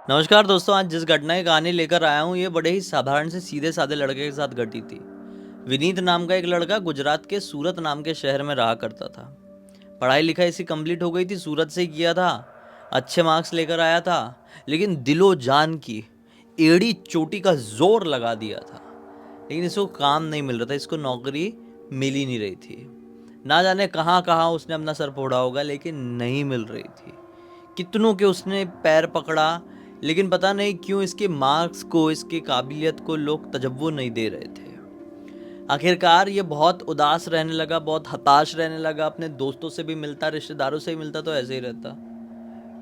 नमस्कार दोस्तों, आज जिस घटना की कहानी लेकर आया हूँ ये बड़े ही साधारण से सीधे साधे लड़के के साथ घटी थी। विनीत नाम का एक लड़का गुजरात के सूरत नाम के शहर में रहा करता था। पढ़ाई लिखाई इसकी कंप्लीट हो गई थी, सूरत से ही किया था। अच्छे मार्क्स लेकर आया था, लेकिन दिलो जान की एड़ी चोटी का जोर लगा दिया था। लेकिन इसको काम नहीं मिल रहा था, इसको नौकरी मिल ही नहीं रही थी। ना जाने कहाँ कहाँ उसने अपना सर फोड़ा होगा, लेकिन नहीं मिल रही थी। कितनों के उसने पैर पकड़ा, लेकिन पता नहीं क्यों इसके मार्क्स को, इसकी काबिलियत को लोग तजव्वो नहीं दे रहे थे। आखिरकार ये बहुत उदास रहने लगा, बहुत हताश रहने लगा। अपने दोस्तों से भी मिलता, रिश्तेदारों से भी मिलता तो ऐसे ही रहता,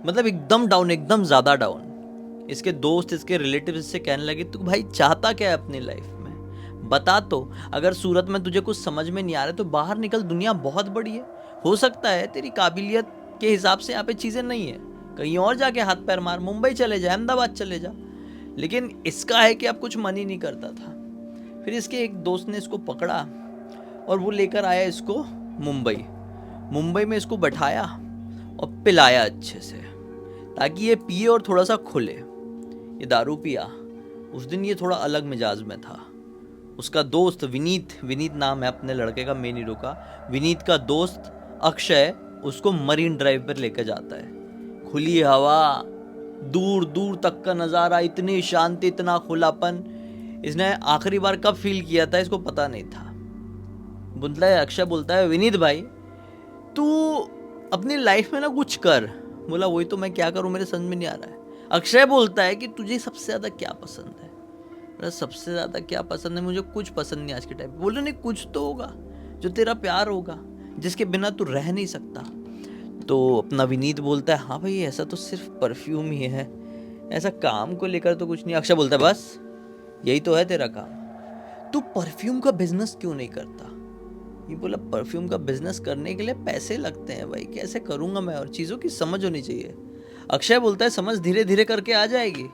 मतलब एकदम डाउन, एकदम ज़्यादा डाउन। इसके दोस्त, इसके रिलेटिव इससे कहने लगे, तू भाई चाहता क्या है अपनी लाइफ में, बता तो। अगर सूरत में तुझे कुछ समझ में नहीं आ रहा तो बाहर निकल, दुनिया बहुत बड़ी है। हो सकता है तेरी काबिलियत के हिसाब से यहाँ पे चीज़ें नहीं है, कहीं और जाके हाथ पैर मार, मुंबई चले जा, अहमदाबाद चले जा। लेकिन इसका है कि अब कुछ मन ही नहीं करता था। फिर इसके एक दोस्त ने इसको पकड़ा और वो लेकर आया इसको मुंबई। मुंबई में इसको बैठाया और पिलाया अच्छे से, ताकि ये पिए और थोड़ा सा खुले। ये दारू पिया। उस दिन ये थोड़ा अलग मिजाज में था। उसका दोस्त विनीत, विनीत नाम है अपने लड़के का, मेन हीरो का। विनीत का दोस्त अक्षय उसको मरीन ड्राइव पर लेकर जाता है। खुली हवा, दूर दूर तक का नज़ारा, इतनी शांति, इतना खुलापन इसने आखिरी बार कब फील किया था इसको पता नहीं था। बोलता है, अक्षय बोलता है, विनीत भाई तू अपनी लाइफ में ना कुछ कर। बोला, वही तो मैं क्या करूं, मेरे समझ में नहीं आ रहा है। अक्षय बोलता है कि तुझे सबसे ज़्यादा क्या पसंद है। बोला, सबसे ज़्यादा क्या पसंद है, मुझे कुछ पसंद नहीं आज के टाइम। बोले, नहीं कुछ तो होगा जो तेरा प्यार होगा, जिसके बिना तू रह नहीं सकता। तो अपना विनीत बोलता है, हाँ भाई ऐसा तो सिर्फ परफ्यूम ही है, ऐसा काम को लेकर तो कुछ नहीं। अक्षय बोलता है, बस यही तो है तेरा काम, तू परफ्यूम का बिजनेस क्यों नहीं करता। ये बोला, परफ्यूम का बिजनेस करने के लिए पैसे लगते हैं भाई, कैसे करूंगा मैं, और चीज़ों की समझ होनी चाहिए। अक्षय बोलता है, समझ धीरे धीरे करके आ जाएगी,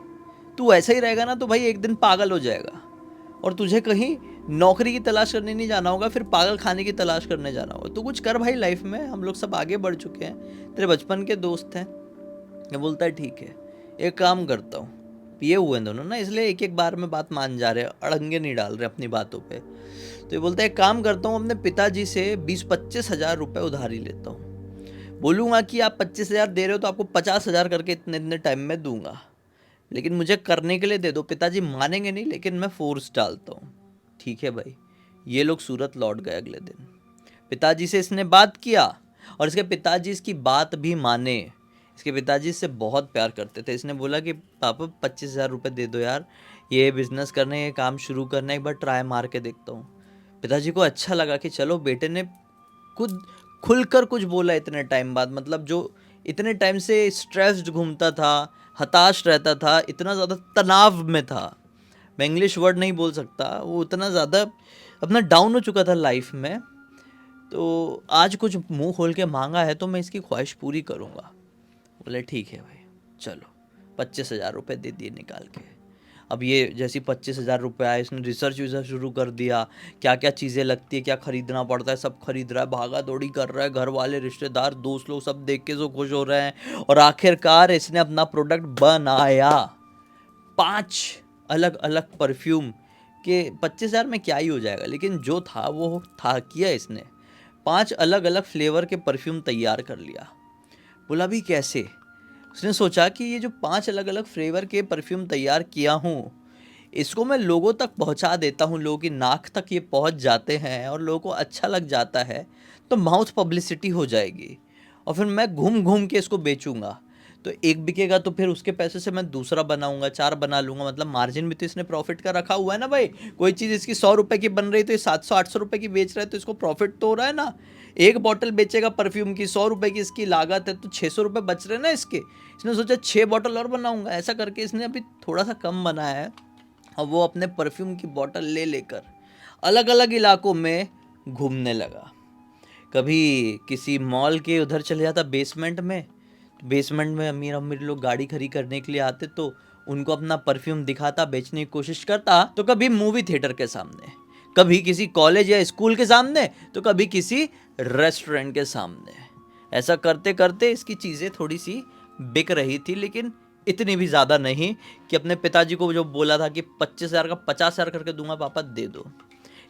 तू ऐसा ही रहेगा ना तो भाई एक दिन पागल हो जाएगा, और तुझे कहीं नौकरी की तलाश करने नहीं जाना होगा, फिर पागल खाने की तलाश करने जाना होगा। तू कुछ कर भाई लाइफ में, हम लोग सब आगे बढ़ चुके हैं, तेरे बचपन के दोस्त हैं। ये बोलता है, ठीक है एक काम करता हूँ। पिए हुए हैं दोनों ना, इसलिए एक एक बार में बात मान जा रहे हैं, अड़ंगे नहीं डाल रहे अपनी बातों पे। तो ये बोलता है, एक काम करता हूँ, अपने पिताजी से 20-25 हज़ार रुपये उधारी लेता हूँ। बोलूँगा कि आप 25 हज़ार दे रहे हो तो आपको 50 हज़ार करके इतने इतने टाइम में दूंगा, लेकिन मुझे करने के लिए दे दो। पिताजी मानेंगे नहीं, लेकिन मैं फोर्स डालता हूँ। ठीक है भाई। ये लोग सूरत लौट गए अगले दिन। पिताजी से इसने बात किया, और इसके पिताजी इसकी बात भी माने। इसके पिताजी इससे बहुत प्यार करते थे। इसने बोला कि पापा 25 हज़ार रुपये दे दो यार, ये बिज़नेस करने, ये काम शुरू करना, एक बार ट्राई मार के देखता हूँ। पिताजी को अच्छा लगा कि चलो बेटे ने खुद खुलकर कुछ बोला इतने टाइम बाद। मतलब जो इतने टाइम से स्ट्रेस्ड घूमता था, हताश रहता था, इतना ज़्यादा तनाव में था, मैं इंग्लिश वर्ड नहीं बोल सकता, वो इतना ज़्यादा अपना डाउन हो चुका था लाइफ में, तो आज कुछ मुंह खोल के मांगा है तो मैं इसकी ख्वाहिश पूरी करूँगा। बोले, ठीक है भाई चलो। 25 हज़ार रुपये दे दिए निकाल के। अब ये जैसे 25 हज़ार रुपये आए, इसने रिसर्च विसर्च शुरू कर दिया, क्या क्या चीज़ें लगती है, क्या ख़रीदना पड़ता है, सब खरीद रहा है, भागा दौड़ी कर रहा है। घर वाले, रिश्तेदार, दोस्त लोग सब देख के सो खुश हो रहे हैं। और आखिरकार इसने अपना प्रोडक्ट बनाया। 5 अलग अलग परफ्यूम के 25 हज़ार में क्या ही हो जाएगा, लेकिन जो था वो था, किया इसने। 5 अलग अलग फ्लेवर के परफ्यूम तैयार कर लिया। बोला, भी कैसे। उसने सोचा कि ये जो 5 अलग अलग फ्लेवर के परफ्यूम तैयार किया हूँ, इसको मैं लोगों तक पहुँचा देता हूँ, लोगों की नाक तक ये पहुँच जाते हैं और लोगों को अच्छा लग जाता है, तो माउथ पब्लिसिटी हो जाएगी, और फिर मैं घूम घूम के इसको बेचूंगा। तो एक बिकेगा तो फिर उसके पैसे से मैं दूसरा बनाऊंगा, 4 बना लूंगा। मतलब मार्जिन भी तो इसने प्रॉफिट का रखा हुआ है ना भाई। कोई चीज़ इसकी 100 रुपये की बन रही तो ये 700-800 रुपये की बेच रहा है, तो इसको प्रॉफिट तो हो रहा है ना। एक बॉटल बेचेगा परफ्यूम की, 100 रुपये की इसकी लागत है, तो 600 रुपये बच रहे हैं ना इसके। इसने सोचा 6 बॉटल और बनाऊंगा। ऐसा करके इसने अभी थोड़ा सा कम बनाया है, और वो अपने परफ्यूम की बॉटल ले लेकर अलग अलग इलाकों में घूमने लगा। कभी किसी मॉल के उधर चले जाता बेसमेंट में, बेसमेंट में अमीर अमीर लोग गाड़ी खड़ी करने के लिए आते, तो उनको अपना परफ्यूम दिखाता, बेचने की कोशिश करता। तो कभी मूवी थिएटर के सामने, कभी किसी कॉलेज या स्कूल के सामने, तो कभी किसी रेस्टोरेंट के सामने। ऐसा करते करते इसकी चीज़ें थोड़ी सी बिक रही थी, लेकिन इतनी भी ज़्यादा नहीं कि अपने पिताजी को जो बोला था कि 25,000 का 50,000 करके दूंगा पापा दे दो।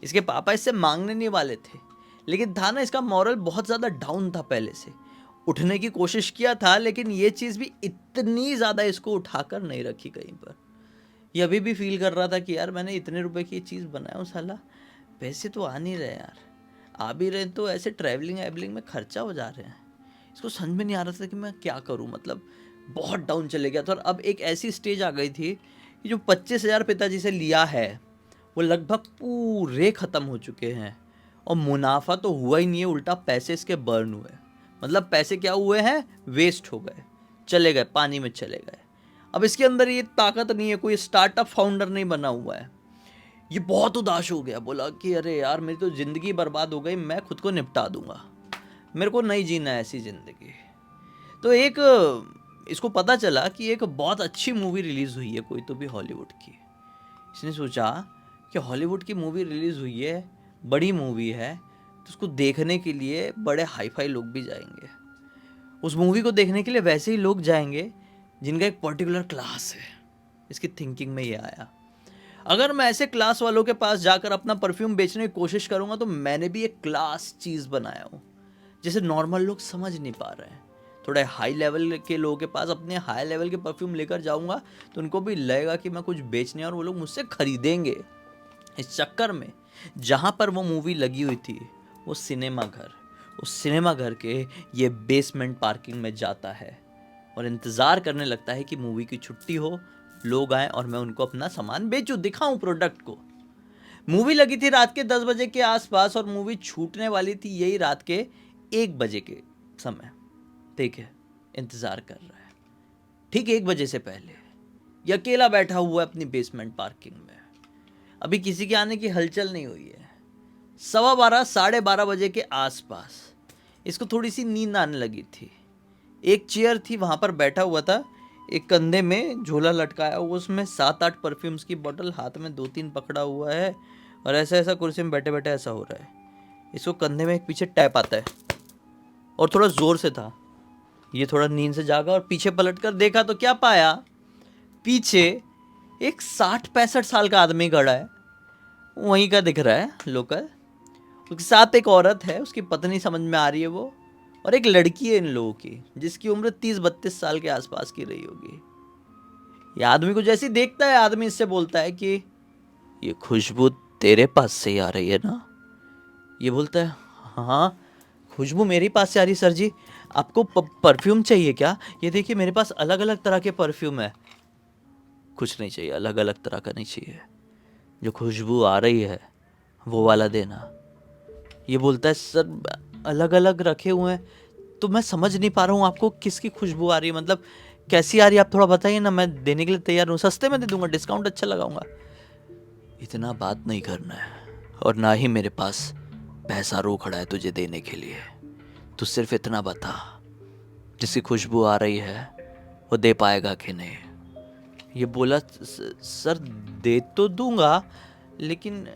इसके पापा इससे मांगने नहीं वाले थे, लेकिन था ना इसका मॉरल बहुत ज़्यादा डाउन था पहले से। उठने की कोशिश किया था, लेकिन ये चीज़ भी इतनी ज़्यादा इसको उठाकर नहीं रखी कहीं पर। ये अभी भी फील कर रहा था कि यार मैंने इतने रुपए की चीज़ बनाया हूँ, साला पैसे तो आ नहीं रहे यार, आ भी रहे तो ऐसे ट्रैवलिंग एवलिंग में खर्चा हो जा रहे हैं। इसको समझ में नहीं आ रहा था कि मैं क्या करूँ, मतलब बहुत डाउन चले गया था। और अब एक ऐसी स्टेज आ गई थी कि जो 25,000 पिताजी से लिया है वो लगभग पूरे ख़त्म हो चुके हैं, और मुनाफा तो हुआ ही नहीं है, उल्टा पैसे इसके बर्न हुए। मतलब पैसे क्या हुए हैं, वेस्ट हो गए, चले गए, पानी में चले गए। अब इसके अंदर ये ताकत नहीं है, कोई स्टार्टअप फाउंडर नहीं बना हुआ है। ये बहुत उदास हो गया, बोला कि अरे यार मेरी तो ज़िंदगी बर्बाद हो गई, मैं खुद को निपटा दूंगा, मेरे को नहीं जीना है ऐसी ज़िंदगी। तो एक इसको पता चला कि एक बहुत अच्छी मूवी रिलीज़ हुई है कोई तो भी हॉलीवुड की। इसने सोचा कि हॉलीवुड की मूवी रिलीज़ हुई है, बड़ी मूवी है, तो उसको देखने के लिए बड़े हाई फाई लोग भी जाएंगे। उस मूवी को देखने के लिए वैसे ही लोग जाएंगे जिनका एक पर्टिकुलर क्लास है। इसकी थिंकिंग में ये आया, अगर मैं ऐसे क्लास वालों के पास जाकर अपना परफ्यूम बेचने की कोशिश करूंगा तो मैंने भी एक क्लास चीज़ बनाया हूँ जिसे नॉर्मल लोग समझ नहीं पा रहे हैं। थोड़े हाई लेवल के लोगों के पास अपने हाई लेवल के परफ्यूम लेकर जाऊंगा तो उनको भी लगेगा कि मैं कुछ बेचने, और वो लोग मुझसे खरीदेंगे। इस चक्कर में जहाँ पर वो मूवी लगी हुई थी वो सिनेमा घर, उस सिनेमा घर के ये बेसमेंट पार्किंग में जाता है और इंतज़ार करने लगता है कि मूवी की छुट्टी हो, लोग आए और मैं उनको अपना सामान बेचूं, दिखाऊं प्रोडक्ट को। मूवी लगी थी रात के 10 बजे के आसपास और मूवी छूटने वाली थी यही रात के 1 बजे के समय। ठीक है, इंतज़ार कर रहा है, ठीक 1 बजे से पहले ये अकेला बैठा हुआ है अपनी बेसमेंट पार्किंग में। अभी किसी के आने की हलचल नहीं हुई है। 12:15 12:30 बजे के आसपास इसको थोड़ी सी नींद आने लगी थी। एक चेयर थी, वहाँ पर बैठा हुआ था, एक कंधे में झोला लटकाया हुआ, उसमें 7-8 परफ्यूम्स की बोतल, हाथ में 2-3 पकड़ा हुआ है, और ऐसा ऐसा कुर्सी में बैठे बैठे ऐसा हो रहा है। इसको कंधे में एक पीछे टैप आता है और थोड़ा ज़ोर से था। ये थोड़ा नींद से जागा और पीछे पलट कर देखा तो क्या पाया, पीछे एक 60-65 साल का आदमी खड़ा है, वहीं का दिख रहा है लोकल। उसके साथ एक औरत है, उसकी पत्नी समझ में आ रही है वो, और एक लड़की है इन लोगों की जिसकी उम्र 30-32 साल के आसपास की रही होगी। ये आदमी को जैसे ही देखता है, आदमी इससे बोलता है कि ये खुशबू तेरे पास से ही आ रही है ना। ये बोलता है हाँ, खुशबू मेरे पास से आ रही। सर जी, आपको परफ्यूम चाहिए क्या? ये देखिए मेरे पास अलग अलग तरह के परफ्यूम है। कुछ नहीं चाहिए, अलग अलग तरह का नहीं चाहिए, जो खुशबू आ रही है वो वाला देना। ये बोलता है सर अलग अलग रखे हुए हैं, तो मैं समझ नहीं पा रहा हूँ आपको किसकी खुशबू आ रही है, मतलब कैसी आ रही है, आप थोड़ा बताइए ना, मैं देने के लिए तैयार हूँ, सस्ते में दे दूंगा, डिस्काउंट अच्छा लगाऊंगा। इतना बात नहीं करना है, और ना ही मेरे पास पैसा रो खड़ा है तुझे देने के लिए। तू सिर्फ इतना बता, जिसकी खुशबू आ रही है वो दे पाएगा कि नहीं। ये बोला सर दे तो दूंगा, लेकिन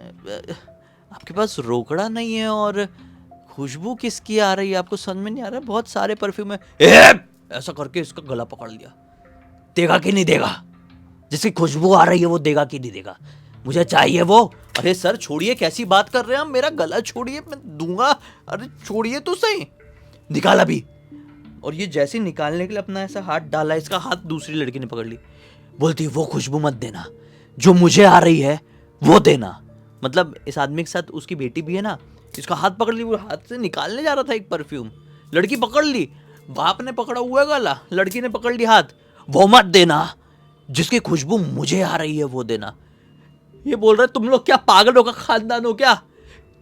आपके पास रोकड़ा नहीं है, और खुशबू किसकी आ रही है आपको समझ में नहीं आ रहा है, बहुत सारे परफ्यूम है। ऐसा करके इसका गला पकड़ लिया। देगा कि नहीं देगा? जिसकी खुशबू आ रही है वो देगा कि नहीं देगा? मुझे चाहिए वो। अरे सर छोड़िए, कैसी बात कर रहे हैं आप, मेरा गला छोड़िए, मैं दूंगा। अरे छोड़िए तो सही, निकाल अभी। और ये जैसे निकालने के लिए अपना ऐसा हाथ डाला, इसका हाथ दूसरी लड़की ने पकड़ ली। बोलती वो खुशबू मत देना, जो मुझे आ रही है वो देना। मतलब इस आदमी के साथ उसकी बेटी भी है ना, इसका हाथ पकड़ ली, वो हाथ से निकालने जा रहा था एक परफ्यूम, लड़की पकड़ ली, बाप ने पकड़ा हुआ है गला, लड़की ने पकड़ ली हाथ। वो मत देना, जिसकी खुशबू मुझे आ रही है वो देना। ये बोल रहे तुम लोग क्या पागलों का खानदान हो क्या?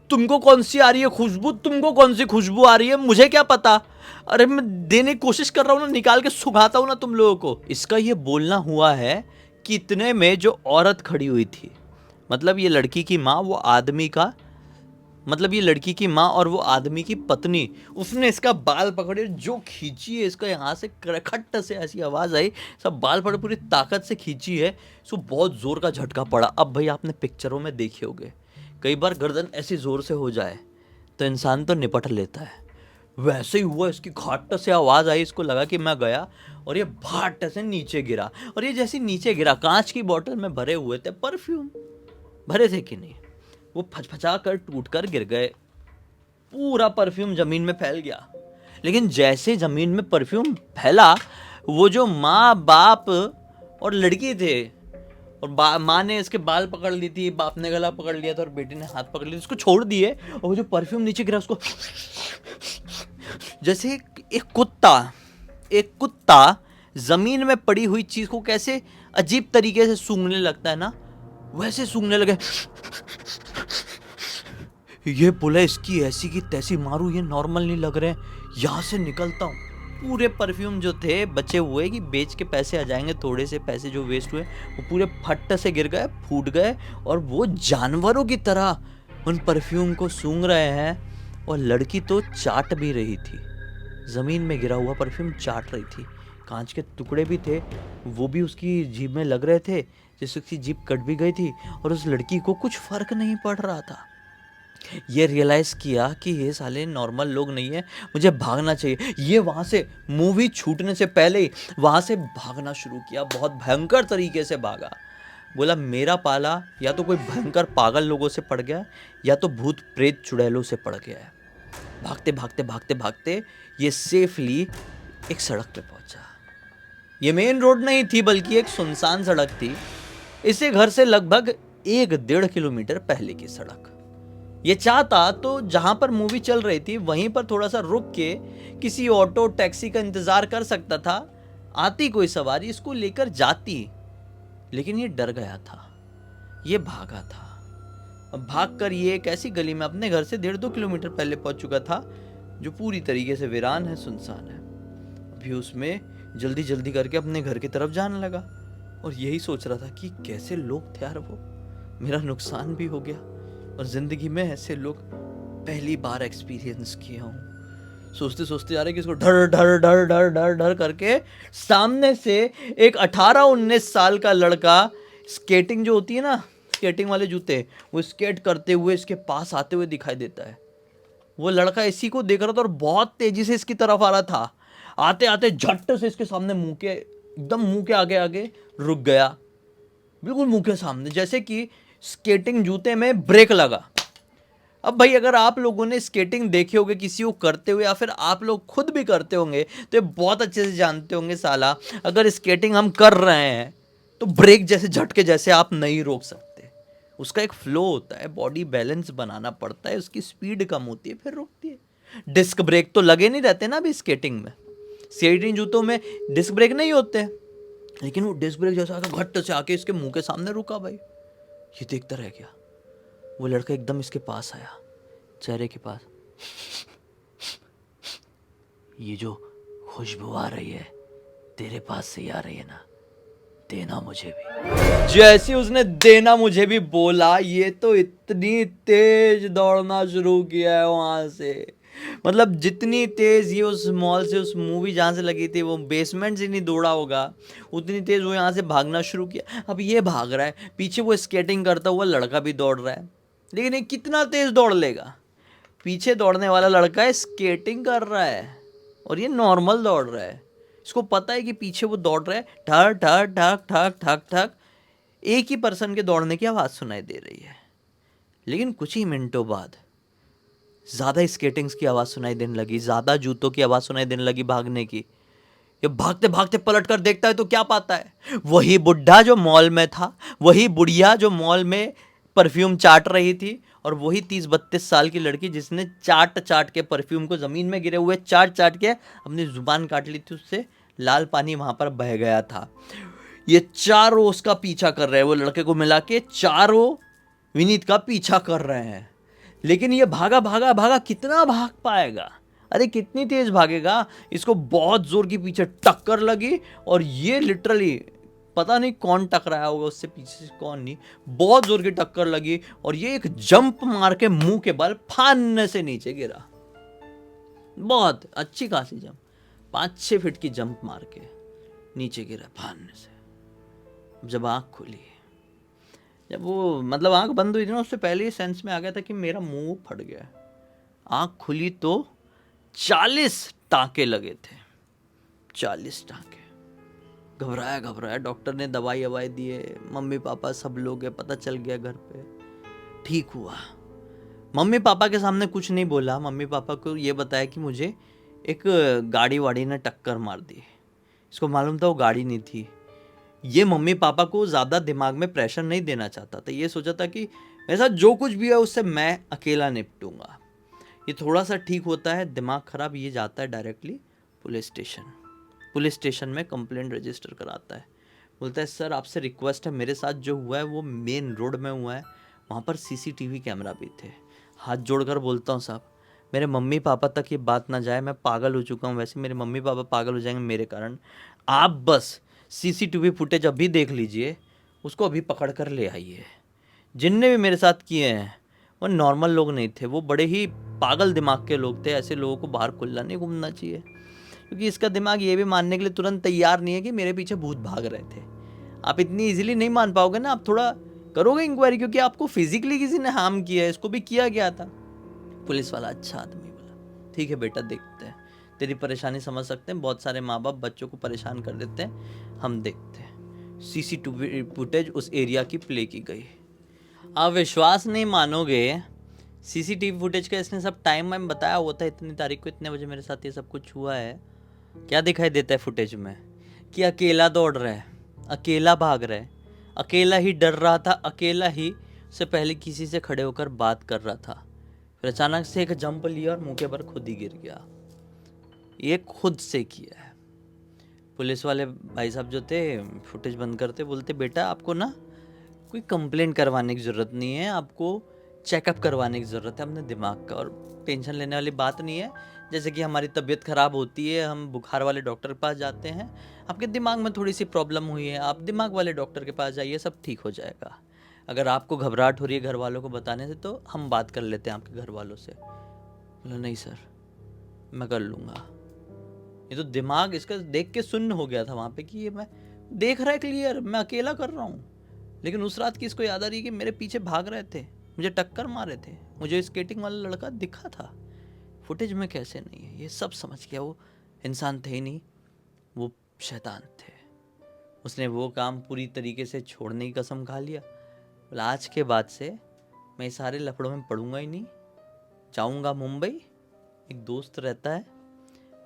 तुमको कौन सी आ रही है खुशबू, तुमको कौन सी खुशबू आ रही है, मुझे क्या पता? अरे मैं देने की कोशिश कर रहा हूँ ना, निकाल के सुखाता हूँ ना तुम लोगों को। इसका ये बोलना हुआ है कि इतने में जो औरत खड़ी हुई थी, मतलब ये लड़की की माँ, वो आदमी का, मतलब ये लड़की की माँ और वो आदमी की पत्नी, उसने इसका बाल पकड़े, जो खींची है इसका, यहाँ से खट से ऐसी आवाज़ आई, सब बाल पकड़े पूरी ताकत से खींची है, सो बहुत ज़ोर का झटका पड़ा। अब भाई आपने पिक्चरों में देखे होंगे, कई बार गर्दन ऐसी ज़ोर से हो जाए तो इंसान तो निपट लेता है, वैसे ही हुआ, इसकी घाट से आवाज़ आई, इसको लगा कि मैं गया, और ये भाट से नीचे गिरा। और ये जैसे नीचे गिरा, कांच की बोतल में भरे हुए थे परफ्यूम, भरे थे कि नहीं, वो फचफचा कर टूट कर गिर गए। पूरा परफ्यूम जमीन में फैल गया। लेकिन जैसे जमीन में परफ्यूम फैला, वो जो माँ बाप और लड़की थे, और माँ ने इसके बाल पकड़ ली थी, बाप ने गला पकड़ लिया था, और बेटी ने हाथ पकड़ लिया, उसको छोड़ दिए। और वो जो परफ्यूम नीचे गिरा, उसको जैसे एक कुत्ता जमीन में पड़ी हुई चीज को कैसे अजीब तरीके से सूंघने लगता है ना, वैसे सूंघने लगे। ये बोला, इसकी ऐसी की तैसी मारू, ये नॉर्मल नहीं लग रहे, यहाँ से निकलता हूँ। पूरे परफ्यूम जो थे बचे हुए कि बेच के पैसे आ जाएंगे, थोड़े से पैसे जो वेस्ट हुए वो पूरे फट से गिर गए, फूट गए, और वो जानवरों की तरह उन परफ्यूम को सूंघ रहे हैं। और लड़की तो चाट भी रही थी, ज़मीन में गिरा हुआ परफ्यूम चाट रही थी। कांच के टुकड़े भी थे, वो भी उसकी जीभ में लग रहे थे, जिससे उसकी जीभ कट भी गई थी, और उस लड़की को कुछ फर्क नहीं पड़ रहा था। ये रियलाइज किया कि ये साले नॉर्मल लोग नहीं है, मुझे भागना चाहिए। ये वहां से मूवी छूटने से पहले ही वहां से भागना शुरू किया, बहुत भयंकर तरीके से भागा। बोला मेरा पाला या तो कोई भयंकर पागल लोगों से पड़ गया, या तो भूत प्रेत चुड़ैलों से पड़ गया है। भागते भागते भागते भागते ये सेफली एक सड़क पे पहुंचा। ये मेन रोड नहीं थी, बल्कि एक सुनसान सड़क थी। इसे घर से लगभग 1-1.5 किलोमीटर पहले की सड़क। ये चाहता तो जहां पर मूवी चल रही थी वहीं पर थोड़ा सा रुक के किसी ऑटो टैक्सी का इंतजार कर सकता था, आती कोई सवारी इसको लेकर जाती। लेकिन ये डर गया था, ये भागा था। अब भागकर ये एक ऐसी गली में अपने घर से 1.5-2 किलोमीटर पहले पहुंच चुका था, जो पूरी तरीके से वीरान है, सुनसान है। अभी उसमें जल्दी जल्दी करके अपने घर की तरफ जाने लगा, और यही सोच रहा था कि कैसे लोग थे यार वो, मेरा नुकसान भी हो गया, और जिंदगी में ऐसे लोग पहली बार एक्सपीरियंस किया हूँ। सोचते सोचते जा रहे कि इसको डर डर डर डर डर डर करके सामने से एक 18-19 साल का लड़का, स्केटिंग जो होती है ना, स्केटिंग वाले जूते, वो स्केट करते हुए इसके पास आते हुए दिखाई देता है। वो लड़का इसी को देख रहा था और बहुत तेजी से इसकी तरफ आ रहा था। आते आते झट से इसके सामने मुंह के आगे आगे रुक गया, बिल्कुल मुंह के सामने, जैसे कि स्केटिंग जूते में ब्रेक लगा। अब भाई अगर आप लोगों ने स्केटिंग देखे होंगे किसी को करते हुए, या फिर आप लोग खुद भी करते होंगे, तो ये बहुत अच्छे से जानते होंगे साला, अगर स्केटिंग हम कर रहे हैं तो ब्रेक जैसे झटके जैसे आप नहीं रोक सकते। उसका एक फ्लो होता है, बॉडी बैलेंस बनाना पड़ता है, उसकी स्पीड कम होती है फिर रुकती है। डिस्क ब्रेक तो लगे नहीं रहते ना अभी स्केटिंग में, स्केटिंग जूतों में डिस्क ब्रेक नहीं होते, लेकिन वो डिस्क ब्रेक जैसा घट से आके इसके मुंह के सामने रुका। भाई ये देखता रह गया। वो लड़का एकदम इसके पास आया, चेहरे के पास, ये जो खुशबू आ रही है तेरे पास से ही आ रही है ना, देना मुझे भी। जैसे उसने देना मुझे भी बोला, ये तो इतनी तेज दौड़ना शुरू किया है वहां से, मतलब जितनी तेज ये उस मॉल से, उस मूवी जहाँ से लगी थी वो बेसमेंट से नहीं दौड़ा होगा, उतनी तेज वो यहाँ से भागना शुरू किया। अब ये भाग रहा है, पीछे वो स्केटिंग करता हुआ लड़का भी दौड़ रहा है, लेकिन ये कितना तेज दौड़ लेगा। पीछे दौड़ने वाला लड़का स्केटिंग कर रहा है और ये नॉर्मल दौड़ रहा है। इसको पता है कि पीछे वो दौड़ रहा है, ठक ठक ठक ठक ठक ठक, एक ही पर्सन के दौड़ने की आवाज़ सुनाई दे रही है। लेकिन कुछ ही मिनटों बाद ज़्यादा स्केटिंग्स की आवाज़ सुनाई देने लगी, ज़्यादा जूतों की आवाज़ सुनाई देने लगी भागने की। ये भागते भागते पलट कर देखता है तो क्या पाता है, वही बुढ़ा जो मॉल में था, वही बुढ़िया जो मॉल में परफ्यूम चाट रही थी, और वही 30-32 साल की लड़की जिसने चाट चाट के परफ्यूम को ज़मीन में गिरे हुए चाट चाट के अपनी ज़ुबान काट ली थी, उससे लाल पानी वहाँ पर बह गया था। ये चारों उसका पीछा कर रहे हैं, वो लड़के को मिला के चारों विनीत का पीछा कर रहे हैं। लेकिन ये भागा भागा भागा, कितना भाग पाएगा, अरे कितनी तेज भागेगा। इसको बहुत जोर की पीछे टक्कर लगी, और ये लिटरली पता नहीं कौन टकराया होगा उससे पीछे से, कौन नहीं, बहुत जोर की टक्कर लगी, और ये एक जंप मार के मुंह के बल फानने से नीचे गिरा। बहुत अच्छी खासी जंप, 5-6 फीट की जंप मार के नीचे गिरा फानने से। जब आंख खुली, जब वो मतलब आंख बंद हुई थी ना, उससे पहले ही सेंस में आ गया था कि मेरा मुंह फट गया। आंख खुली तो 40 टाँके लगे थे, 40 टाँके। घबराया, डॉक्टर ने दवाई दिए, मम्मी पापा सब लोग है, पता चल गया घर पे, ठीक हुआ। मम्मी पापा के सामने कुछ नहीं बोला, मम्मी पापा को ये बताया कि मुझे एक गाड़ी वाड़ी ने टक्कर मार दी। इसको मालूम था वो गाड़ी नहीं थी। ये मम्मी पापा को ज़्यादा दिमाग में प्रेशर नहीं देना चाहता था। ये सोचा था कि मेरे साथ जो कुछ भी है उससे मैं अकेला निपटूंगा। ये थोड़ा सा ठीक होता है, दिमाग खराब, ये जाता है डायरेक्टली पुलिस स्टेशन में कंप्लेंट रजिस्टर कराता है। बोलता है सर आपसे रिक्वेस्ट है, मेरे साथ जो हुआ है वो मेन रोड में हुआ है, वहाँ पर सीसीटीवी कैमरा भी थे। हाथ जोड़कर बोलता हूँ साहब, मेरे मम्मी पापा तक ये बात ना जाए, मैं पागल हो चुका हूँ, वैसे मेरे मम्मी पापा पागल हो जाएंगे मेरे कारण। आप बस सीसीटीवी फुटेज अभी देख लीजिए, उसको अभी पकड़ कर ले आइए। जिनने भी मेरे साथ किए हैं वो नॉर्मल लोग नहीं थे, वो बड़े ही पागल दिमाग के लोग थे। ऐसे लोगों को बाहर खुला नहीं घूमना चाहिए, क्योंकि इसका दिमाग ये भी मानने के लिए तुरंत तैयार नहीं है कि मेरे पीछे भूत भाग रहे थे। आप इतनी इजीली नहीं मान पाओगे ना, आप थोड़ा करोगे इंक्वायरी, क्योंकि आपको फिजिकली किसी ने हार्म किया है, इसको भी किया गया था। पुलिस वाला अच्छा आदमी बोला ठीक है बेटा देखते हैं, तेरी परेशानी समझ सकते हैं, बहुत सारे माँ बाप बच्चों को परेशान कर देते हैं, हम देखते हैं। सीसीटीवी फुटेज उस एरिया की प्ले की गई। आप विश्वास नहीं मानोगे, सीसीटीवी फुटेज का इसने सब टाइम वाइम बताया हुआ था, इतनी तारीख को इतने बजे मेरे साथ ये सब कुछ हुआ है। क्या दिखाई देता है फुटेज में कि अकेला दौड़ रहा है, अकेला भाग रहा है, अकेला ही डर रहा था, अकेला ही से पहले किसी से खड़े होकर बात कर रहा था, फिर अचानक से एक जंप लिया और मुंह के पर खुद ही गिर गया। ये खुद से किया है। पुलिस वाले भाई साहब जो थे फुटेज बंद करते बोलते बेटा आपको ना कोई कंप्लेंट करवाने की ज़रूरत नहीं है, आपको चेकअप करवाने की ज़रूरत है अपने दिमाग का, और टेंशन लेने वाली बात नहीं है। जैसे कि हमारी तबीयत ख़राब होती है, हम बुखार वाले डॉक्टर के पास जाते हैं, आपके दिमाग में थोड़ी सी प्रॉब्लम हुई है, आप दिमाग वाले डॉक्टर के पास जाइए, सब ठीक हो जाएगा। अगर आपको घबराहट हो रही है घर वालों को बताने से, तो हम बात कर लेते हैं आपके घर वालों से। बोला नहीं सर मैं कर लूँगा। ये तो दिमाग इसका देख के सुन्न हो गया था वहाँ पे कि ये मैं देख रहा है क्लियर, मैं अकेला कर रहा हूँ, लेकिन उस रात की इसको याद आ रही है कि मेरे पीछे भाग रहे थे, मुझे टक्कर मार रहे थे, मुझे स्केटिंग वाला लड़का दिखा था, फुटेज में कैसे नहीं है। ये सब समझ गया, वो इंसान थे ही नहीं, वो शैतान थे। उसने वो काम पूरी तरीके से छोड़ने की कसम खा लिया। बोला आज के बाद से मैं इस सारे लफड़ों में पड़ूंगा ही नहीं, जाऊंगा मुंबई, एक दोस्त रहता है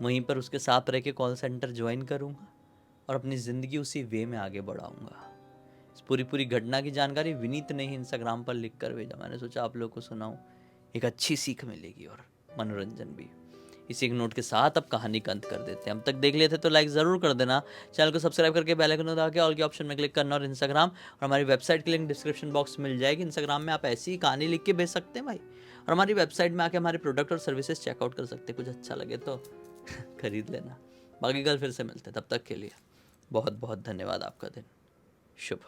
वहीं पर, उसके साथ रह के कॉल सेंटर ज्वाइन करूंगा और अपनी ज़िंदगी उसी वे में आगे बढ़ाऊंगा। इस पूरी घटना की जानकारी विनीत ने ही इंस्टाग्राम पर लिख कर भेजा। मैंने सोचा आप लोग को सुनाऊं, एक अच्छी सीख मिलेगी और मनोरंजन भी। इसी एक नोट के साथ अब कहानी का अंत कर देते हैं। अब तक देख लिए थे तो लाइक ज़रूर कर देना, चैनल को सब्सक्राइब करके बेल आइकन दबा के ऑल के ऑप्शन में क्लिक करना, और इंस्टाग्राम और हमारी वेबसाइट की लिंक डिस्क्रिप्शन बॉक्स में मिल जाएगी। इंस्टाग्राम में आप ऐसी ही कहानी लिख के भेज सकते हैं भाई, और हमारी वेबसाइट में आके हमारे प्रोडक्ट और सर्विसेज चेकआउट कर सकते हैं, कुछ अच्छा लगे तो खरीद लेना। बाकी कल फिर से मिलते हैं, तब तक के लिए बहुत बहुत धन्यवाद। आपका दिन शुभ हो।